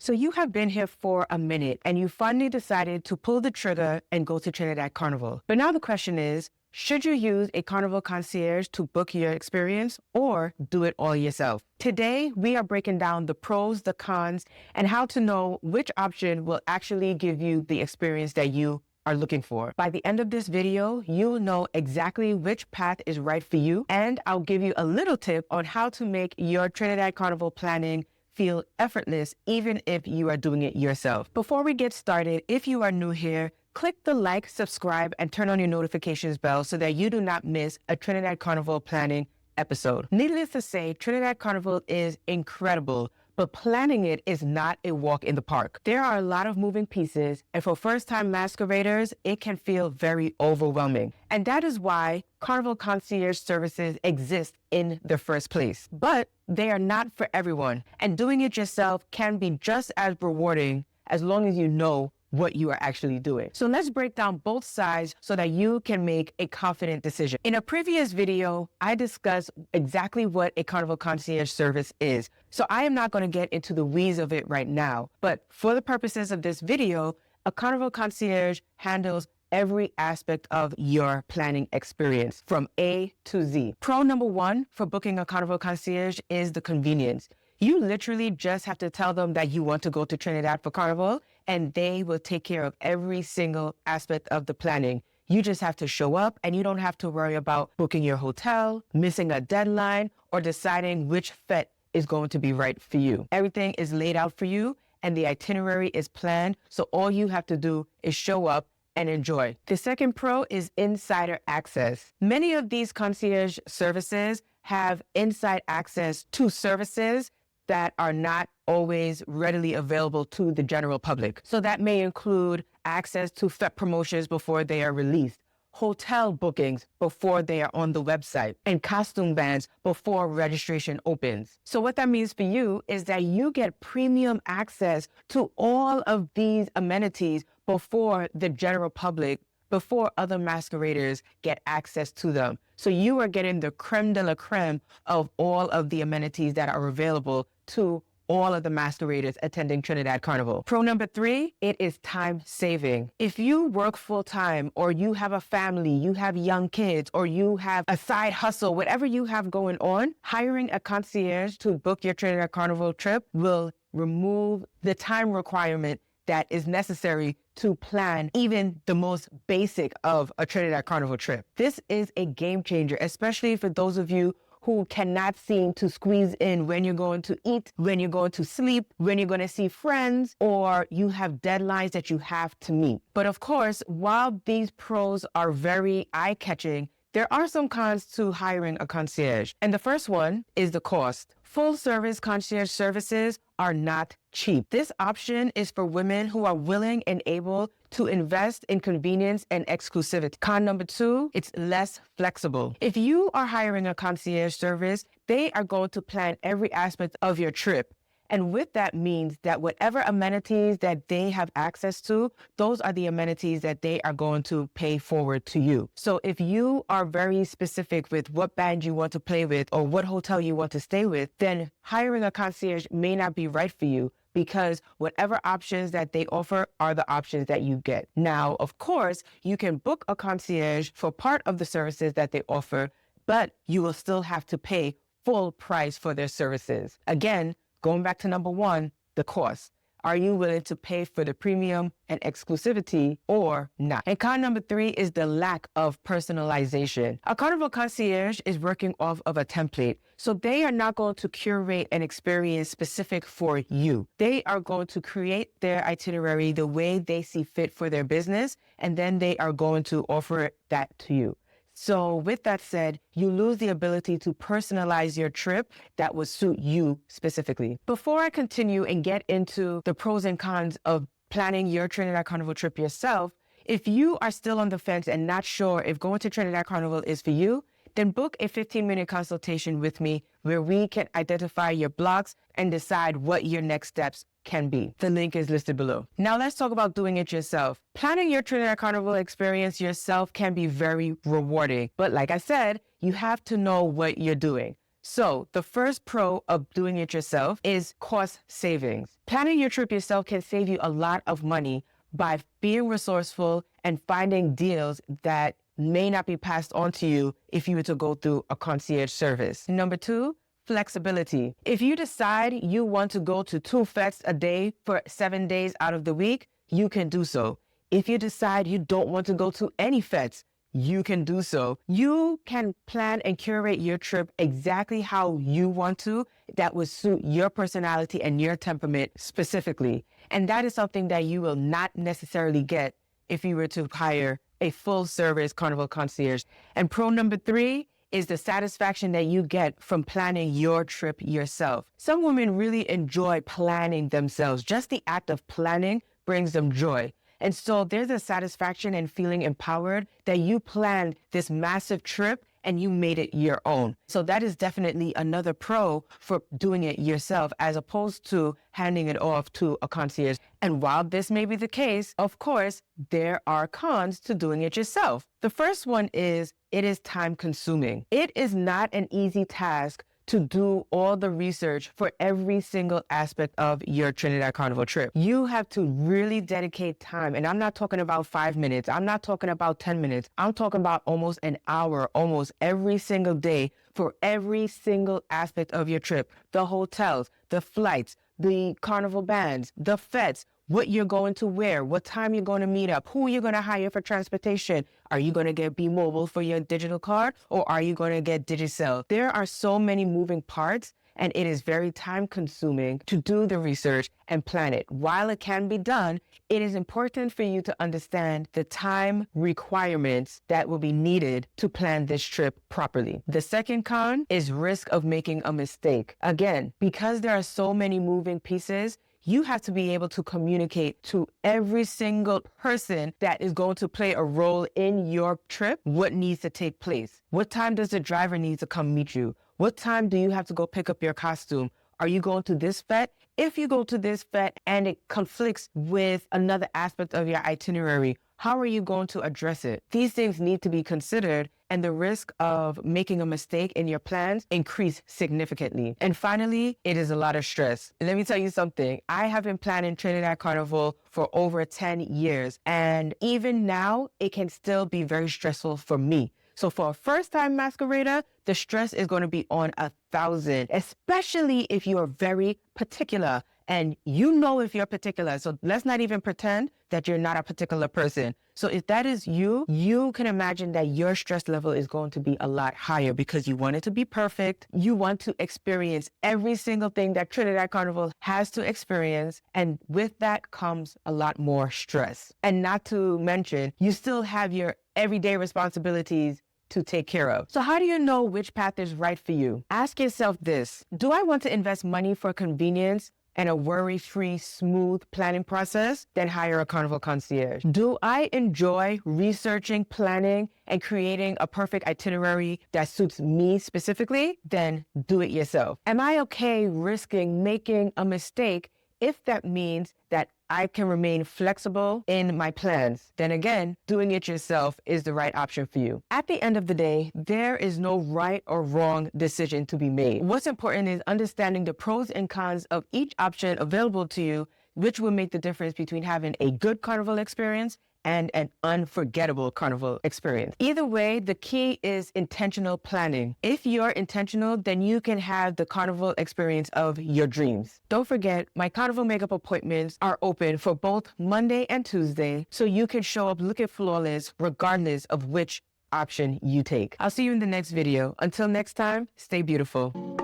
So you have been here for a minute and you finally decided to pull the trigger and go to Trinidad Carnival. But now the question is, should you use a Carnival concierge to book your experience or do it all yourself? Today, we are breaking down the pros, the cons, and how to know which option will actually give you the experience that you are looking for. By the end of this video, you'll know exactly which path is right for you, and I'll give you a little tip on how to make your Trinidad Carnival planning feel effortless, even if you are doing it yourself. Before we get started, if you are new here, click the like, subscribe, and turn on your notifications bell so that you do not miss a Trinidad Carnival planning episode. Needless to say, Trinidad Carnival is incredible, but planning it is not a walk in the park. There are a lot of moving pieces, and for first-time masqueraders, it can feel very overwhelming. And that is why Carnival concierge services exist in the first place. But they are not for everyone, and doing it yourself can be just as rewarding as long as you know what you are actually doing. So let's break down both sides so that you can make a confident decision. In a previous video, I discussed exactly what a Carnival concierge service is. So I am not going to get into the weeds of it right now, but for the purposes of this video, a Carnival concierge handles every aspect of your planning experience from A to Z. Pro number one for booking a Carnival concierge is the convenience. You literally just have to tell them that you want to go to Trinidad for Carnival, and they will take care of every single aspect of the planning. You just have to show up, and you don't have to worry about booking your hotel, missing a deadline, or deciding which fete is going to be right for you. Everything is laid out for you, and the itinerary is planned, so all you have to do is show up and enjoy. The second pro is insider access. Many of these concierge services have inside access to services that are not always readily available to the general public. So that may include access to fete promotions before they are released, hotel bookings before they are on the website, and costume bands before registration opens. So what that means for you is that you get premium access to all of these amenities before the general public, before other masqueraders get access to them. So you are getting the creme de la creme of all of the amenities that are available to all of the masqueraders attending Trinidad Carnival. Pro number three, it is time saving. If you work full time, or you have a family, you have young kids, or you have a side hustle, whatever you have going on, hiring a concierge to book your Trinidad Carnival trip will remove the time requirement that is necessary to plan even the most basic of a Trinidad Carnival trip. This is a game changer, especially for those of you who cannot seem to squeeze in when you're going to eat, when you're going to sleep, when you're going to see friends, or you have deadlines that you have to meet. But of course, while these pros are very eye-catching, there are some cons to hiring a concierge. And the first one is the cost. Full-service concierge services are not cheap. This option is for women who are willing and able to invest in convenience and exclusivity. Con number two, it's less flexible. If you are hiring a concierge service, they are going to plan every aspect of your trip. And with that means that whatever amenities that they have access to, those are the amenities that they are going to pay forward to you. So if you are very specific with what band you want to play with or what hotel you want to stay with, then hiring a concierge may not be right for you, because whatever options that they offer are the options that you get. Now, of course, you can book a concierge for part of the services that they offer, but you will still have to pay full price for their services. Again, going back to number one, the cost. Are you willing to pay for the premium and exclusivity or not? And con number three is the lack of personalization. A Carnival concierge is working off of a template, so they are not going to curate an experience specific for you. They are going to create their itinerary the way they see fit for their business, and then they are going to offer that to you. So with that said, you lose the ability to personalize your trip that would suit you specifically. Before I continue and get into the pros and cons of planning your Trinidad Carnival trip yourself, if you are still on the fence and not sure if going to Trinidad Carnival is for you, then book a 15-minute consultation with me where we can identify your blocks and decide what your next steps can be. The link is listed below. Now let's talk about doing it yourself. Planning your Trinidad Carnival experience yourself can be very rewarding, but like I said, you have to know what you're doing. So the first pro of doing it yourself is cost savings. Planning your trip yourself can save you a lot of money by being resourceful and finding deals that may not be passed on to you if you were to go through a concierge service. Number two, flexibility. If you decide you want to go to 2 fetes a day for 7 days out of the week, you can do so. If you decide you don't want to go to any fetes, you can do so. You can plan and curate your trip exactly how you want to, that would suit your personality and your temperament specifically. And that is something that you will not necessarily get if you were to hire a full service Carnival concierge. And pro number 3 is the satisfaction that you get from planning your trip yourself. Some women really enjoy planning themselves. Just the act of planning brings them joy. And so there's a satisfaction and feeling empowered that you planned this massive trip and you made it your own. So that is definitely another pro for doing it yourself as opposed to handing it off to a concierge. And while this may be the case, of course, there are cons to doing it yourself. The first one is it is time consuming. It is not an easy task to do all the research for every single aspect of your Trinidad Carnival trip. You have to really dedicate time. And I'm not talking about 5 minutes. I'm not talking about 10 minutes. I'm talking about almost an hour, almost every single day for every single aspect of your trip. The hotels, the flights, the carnival bands, the fetes, what you're going to wear, what time you're going to meet up, who you're going to hire for transportation. Are you going to get B-Mobile for your digital card or are you going to get Digicel? There are so many moving parts and it is very time consuming to do the research and plan it. While it can be done, it is important for you to understand the time requirements that will be needed to plan this trip properly. The second con is risk of making a mistake. Again, because there are so many moving pieces, you have to be able to communicate to every single person that is going to play a role in your trip what needs to take place. What time does the driver need to come meet you? What time do you have to go pick up your costume? Are you going to this fete? If you go to this fete and it conflicts with another aspect of your itinerary, how are you going to address it? These things need to be considered and the risk of making a mistake in your plans increase significantly. And finally, it is a lot of stress. Let me tell you something. I have been planning Trinidad Carnival for over 10 years. And even now, it can still be very stressful for me. So for a first-time masquerader, the stress is going to be on 1,000, especially if you are very particular. And you know if you're particular. So let's not even pretend that you're not a particular person. So if that is you, you can imagine that your stress level is going to be a lot higher because you want it to be perfect. You want to experience every single thing that Trinidad Carnival has to experience. And with that comes a lot more stress. And not to mention, you still have your everyday responsibilities to take care of. So how do you know which path is right for you? Ask yourself this: do I want to invest money for convenience and a worry-free, smooth planning process? Then hire a Carnival concierge. Do I enjoy researching, planning, and creating a perfect itinerary that suits me specifically? Then do it yourself. Am I okay risking making a mistake if that means that I can remain flexible in my plans? Then again, doing it yourself is the right option for you. At the end of the day, there is no right or wrong decision to be made. What's important is understanding the pros and cons of each option available to you, which will make the difference between having a good carnival experience and an unforgettable carnival experience. Either way, the key is intentional planning. If you're intentional, then you can have the carnival experience of your dreams. Don't forget, my carnival makeup appointments are open for both Monday and Tuesday, so you can show up looking flawless regardless of which option you take. I'll see you in the next video. Until next time, stay beautiful.